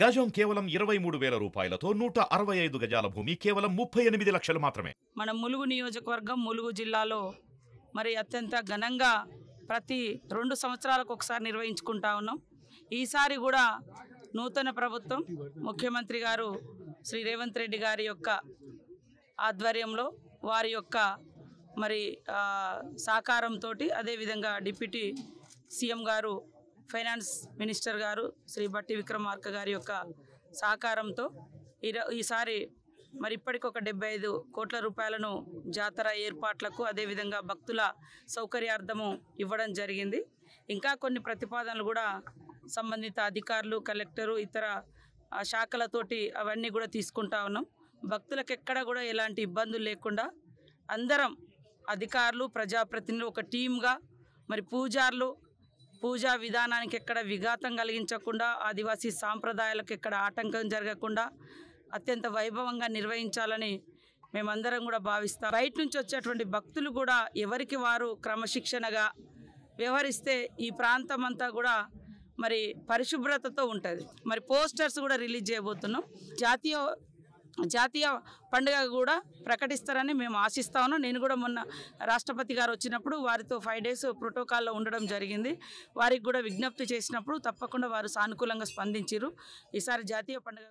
గజం కేవలం 23,000 రూపాయలతో 165 గజాల భూమి కేవలం 38 లక్షలు మాత్రమే. మన ములుగు నియోజకవర్గం ములుగు జిల్లాలో మరి అత్యంత ఘనంగా ప్రతి 2 సంవత్సరాలకు ఒకసారి నిర్వహించుకుంటా ఉన్నాం. ఈసారి కూడా నూతన ప్రభుత్వం ముఖ్యమంత్రి గారు శ్రీ రేవంత్ రెడ్డి గారి యొక్క ఆధ్వర్యంలో వారి యొక్క మరి సహకారంతో అదేవిధంగా డిప్యూటీ సీఎం గారు ఫైనాన్స్ మినిస్టర్ గారు శ్రీ బట్టి విక్రమార్క గారి యొక్క సహకారంతో ఈసారి మరి ఇప్పటికి ఒక 75 కోట్ల రూపాయలను జాతర ఏర్పాట్లకు అదేవిధంగా భక్తుల సౌకర్యార్థము ఇవ్వడం జరిగింది. ఇంకా కొన్ని ప్రతిపాదనలు కూడా సంబంధిత అధికారులు కలెక్టరు ఇతర శాఖలతోటి అవన్నీ కూడా తీసుకుంటా ఉన్నాం. భక్తులకు ఎక్కడ కూడా ఎలాంటి ఇబ్బందులు లేకుండా అందరం అధికారులు ప్రజాప్రతినిధులు ఒక టీమ్గా మరి పూజా విధానానికి ఎక్కడ విఘాతం కలిగించకుండా ఆదివాసీ సాంప్రదాయాలకు ఎక్కడ ఆటంకం జరగకుండా అత్యంత వైభవంగా నిర్వహించాలని మేమందరం కూడా భావిస్తాం. బయట నుంచి వచ్చేటువంటి భక్తులు కూడా ఎవరికి వారు క్రమశిక్షణగా వ్యవహరిస్తే ఈ ప్రాంతం అంతా కూడా మరి పరిశుభ్రతతో ఉంటుంది. మరి పోస్టర్స్ కూడా రిలీజ్ చేయబోతున్నాం. జాతీయ పండుగ కూడా ప్రకటిస్తారని మేము ఆశిస్తా ఉన్నాం. నేను కూడా మొన్న రాష్ట్రపతి గారు వచ్చినప్పుడు వారితో 5 days ప్రోటోకాల్లో ఉండడం జరిగింది. వారికి కూడా విజ్ఞప్తి చేసినప్పుడు తప్పకుండా వారు సానుకూలంగా స్పందించారు. ఈసారి జాతీయ పండుగ